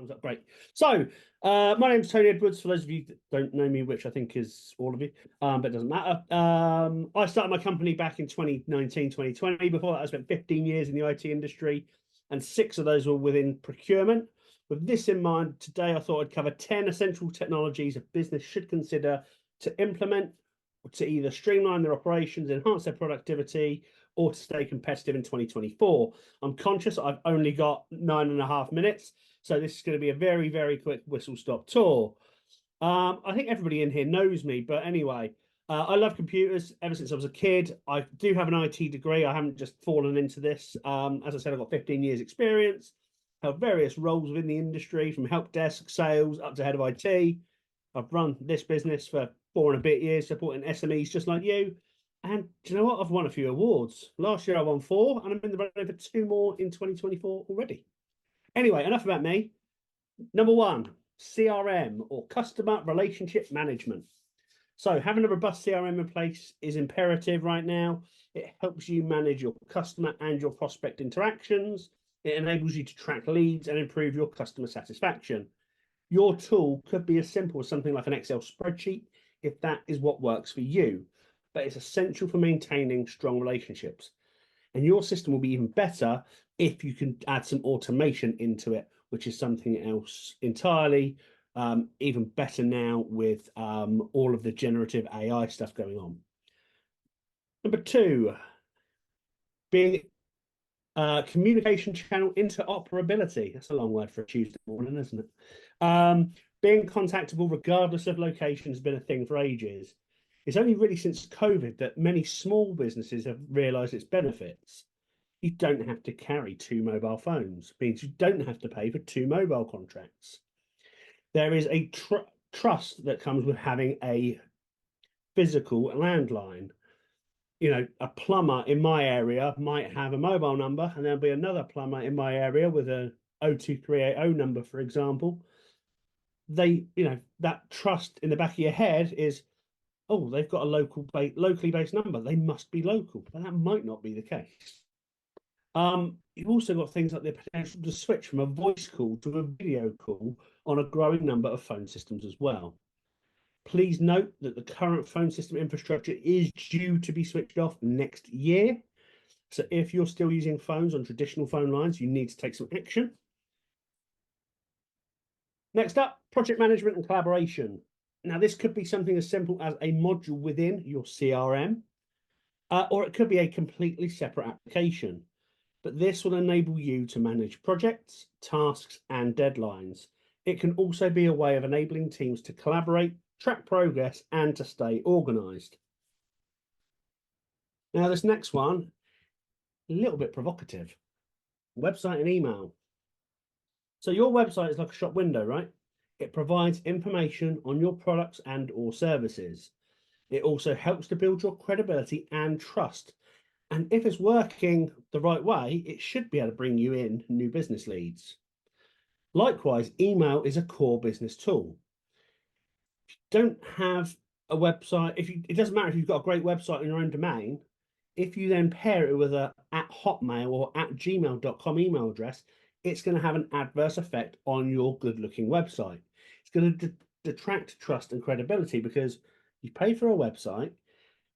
Thumbs up, great. So, my name's Tony Edwards. For those of you that don't know me, which I think is all of you, but it doesn't matter. I started my company back in 2019, 2020. Before that, I spent 15 years in the IT industry, and 6 of those were within procurement. With this in mind, today I thought I'd cover 10 essential technologies a business should consider to implement to either streamline their operations, enhance their productivity, or to stay competitive in 2024. I'm conscious I've only got 9.5 minutes, so this is going to be a very, very quick whistle-stop tour. I think everybody in here knows me, but anyway, I love computers ever since I was a kid. I do have an IT degree. I haven't just fallen into this. As I said, I've got 15 years experience, held various roles within the industry, from help desk, sales, up to head of IT. I've run this business for 4 and a bit years, supporting SMEs just like you. And do you know what? I've won a few awards. Last year I won 4, and I'm in the running for 2 more in 2024 already. Anyway, enough about me. Number 1, CRM, or customer relationship management. So having a robust CRM in place is imperative right now. It helps you manage your customer and your prospect interactions. It enables you to track leads and improve your customer satisfaction. Your tool could be as simple as something like an Excel spreadsheet, if that is what works for you, but it's essential for maintaining strong relationships. And your system will be even better if you can add some automation into it, which is something else entirely, even better now with all of the generative AI stuff going on. Number 2, being communication channel interoperability. That's a long word for a Tuesday morning, isn't it? Being contactable regardless of location has been a thing for ages. It's only really since COVID that many small businesses have realised its benefits. You don't have to carry 2 mobile phones. It means you don't have to pay for 2 mobile contracts. There is a trust that comes with having a physical landline. You know, a plumber in my area might have a mobile number, and there'll be another plumber in my area with a 02380 number, for example. They, you know, that trust in the back of your head is, oh, they've got a locally based number. They must be local, but that might not be the case. You've also got things like the potential to switch from a voice call to a video call on a growing number of phone systems as well. Please note that the current phone system infrastructure is due to be switched off next year. So if you're still using phones on traditional phone lines, you need to take some action. Next up, project management and collaboration. Now, this could be something as simple as a module within your CRM, or it could be a completely separate application. But this will enable you to manage projects, tasks, and deadlines. It can also be a way of enabling teams to collaborate, track progress, and to stay organized. Now, this next one, a little bit provocative. Website and email. So your website is like a shop window, right? It provides information on your products and or services. It also helps to build your credibility and trust. And if it's working the right way, it should be able to bring you in new business leads. Likewise, email is a core business tool. If you don't have a website, it doesn't matter if you've got a great website in your own domain, if you then pair it with a @hotmail or @gmail.com email address, it's going to have an adverse effect on your good-looking website. It's going to detract trust and credibility, because you pay for a website,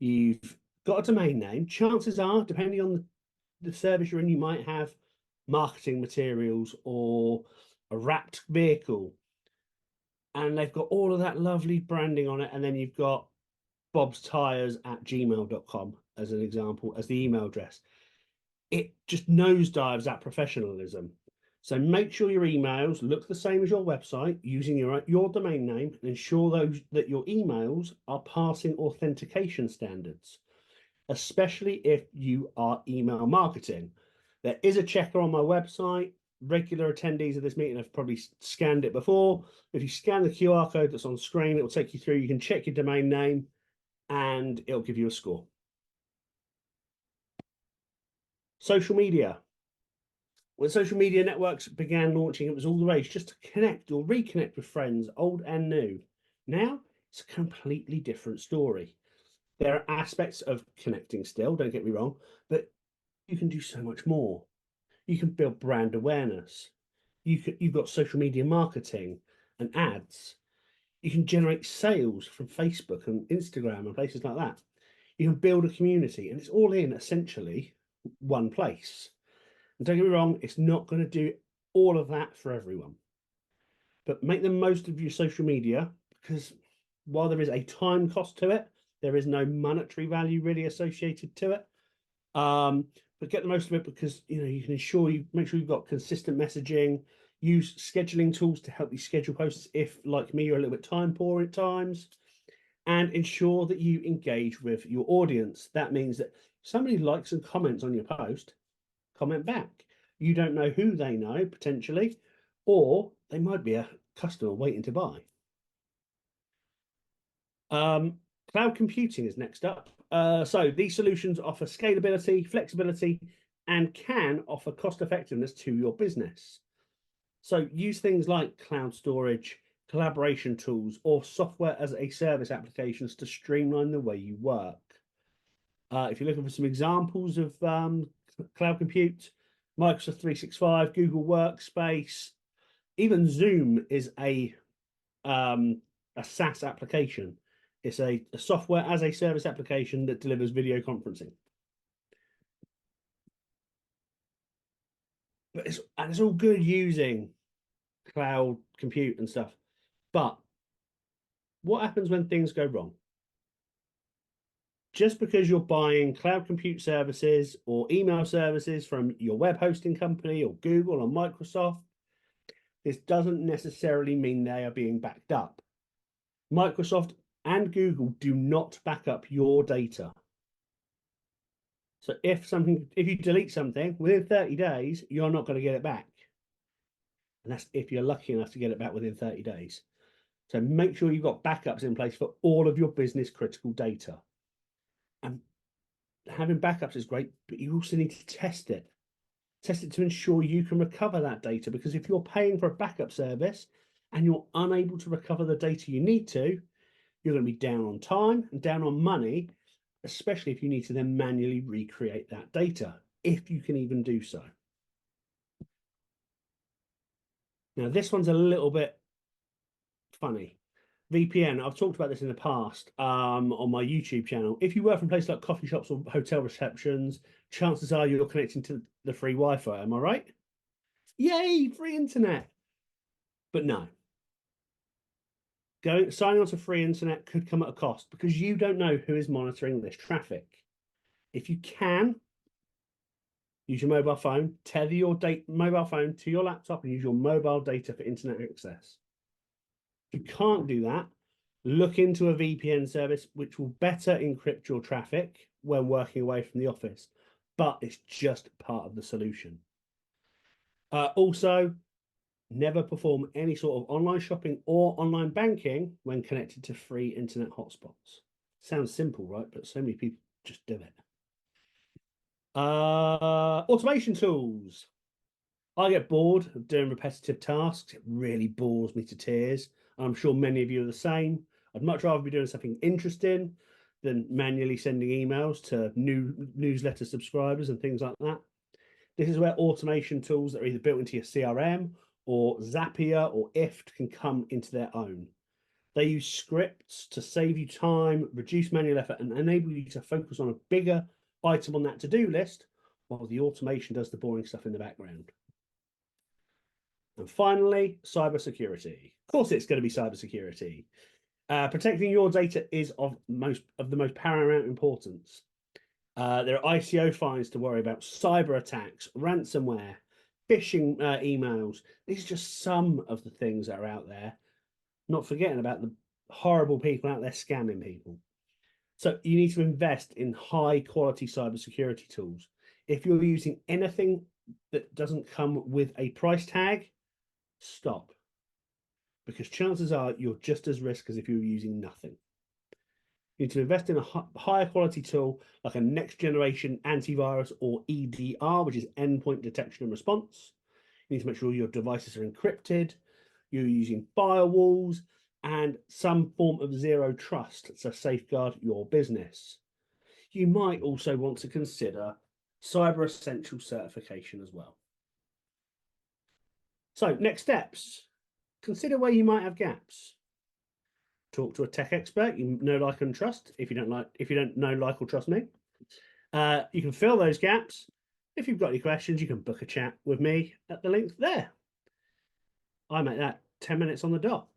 you've got a domain name. Chances are, depending on the service you're in, you might have marketing materials or a wrapped vehicle, and they've got all of that lovely branding on it, and then you've got bobstires@gmail.com as an example as the email address. It just nosedives that professionalism. So make sure your emails look the same as your website using your domain name, and ensure that your emails are passing authentication standards, especially if you are email marketing. There is a checker on my website. Regular attendees of this meeting have probably scanned it before. If you scan the QR code that's on screen, it will take you through. You can check your domain name and it'll give you a score. Social media. When social media networks began launching, it was all the rage just to connect or reconnect with friends, old and new. Now, it's a completely different story. There are aspects of connecting still, don't get me wrong, but you can do so much more. You can build brand awareness. You've got social media marketing and ads. You can generate sales from Facebook and Instagram and places like that. You can build a community, and it's all in essentially one place. And don't get me wrong, it's not going to do all of that for everyone, but make the most of your social media, because while there is a time cost to it, there is no monetary value really associated to it. But get the most of it, because you can ensure you make sure you've got consistent messaging. Use scheduling tools to help you schedule posts if, like me, you're a little bit time poor at times, and ensure that you engage with your audience. That means that somebody likes and comments on your post, comment back. You don't know who they know potentially, or they might be a customer waiting to buy. Cloud computing is next up. So these solutions offer scalability, flexibility, and can offer cost effectiveness to your business. So use things like cloud storage, collaboration tools, or software as a service applications to streamline the way you work. If you're looking for some examples of cloud compute, Microsoft 365, Google Workspace, even Zoom is a SaaS application. It's a software as a service application that delivers video conferencing. But it's all good using cloud compute and stuff. But what happens when things go wrong? Just because you're buying cloud compute services or email services from your web hosting company or Google or Microsoft, this doesn't necessarily mean they are being backed up. Microsoft and Google do not back up your data. So if you delete something within 30 days, you're not going to get it back. And that's if you're lucky enough to get it back within 30 days. So make sure you've got backups in place for all of your business critical data. And having backups is great, but you also need to test it. Test it to ensure you can recover that data, because if you're paying for a backup service and you're unable to recover the data you need to, you're going to be down on time and down on money, especially if you need to then manually recreate that data, if you can even do so. Now, this one's a little bit funny. VPN, I've talked about this in the past on my YouTube channel. If you work from places like coffee shops or hotel receptions, chances are you're connecting to the free Wi-Fi. Am I right? Yay, free internet. But no. Signing on to free internet could come at a cost, because you don't know who is monitoring this traffic. If you can, use your mobile phone, tether your mobile phone to your laptop and use your mobile data for internet access. If you can't do that, look into a VPN service which will better encrypt your traffic when working away from the office, but it's just part of the solution. Also, never perform any sort of online shopping or online banking when connected to free internet hotspots. Sounds simple, right? But so many people just do it. Automation tools. I get bored of doing repetitive tasks. It really bores me to tears. I'm sure many of you are the same. I'd much rather be doing something interesting than manually sending emails to new newsletter subscribers and things like that. This is where automation tools that are either built into your CRM or Zapier or IFT can come into their own. They use scripts to save you time, reduce manual effort, and enable you to focus on a bigger item on that to-do list, while the automation does the boring stuff in the background. And finally, cybersecurity. Of course, it's going to be cybersecurity. Protecting your data is of the most paramount importance. There are ICO fines to worry about, cyber attacks, ransomware, phishing emails. These are just some of the things that are out there, not forgetting about the horrible people out there scamming people. So you need to invest in high quality cybersecurity tools. If you're using anything that doesn't come with a price tag, stop. Because chances are you're just as risky as if you were using nothing. You need to invest in a higher quality tool like a next generation antivirus, or EDR, which is endpoint detection and response. You need to make sure your devices are encrypted, you're using firewalls, and some form of zero trust to safeguard your business. You might also want to consider Cyber Essential certification as well. So next steps, consider where you might have gaps. Talk to a tech expert you know, like, and trust. If you don't know, like, or trust me, you can fill those gaps. If you've got any questions, you can book a chat with me at the link there. I make that 10 minutes on the dot.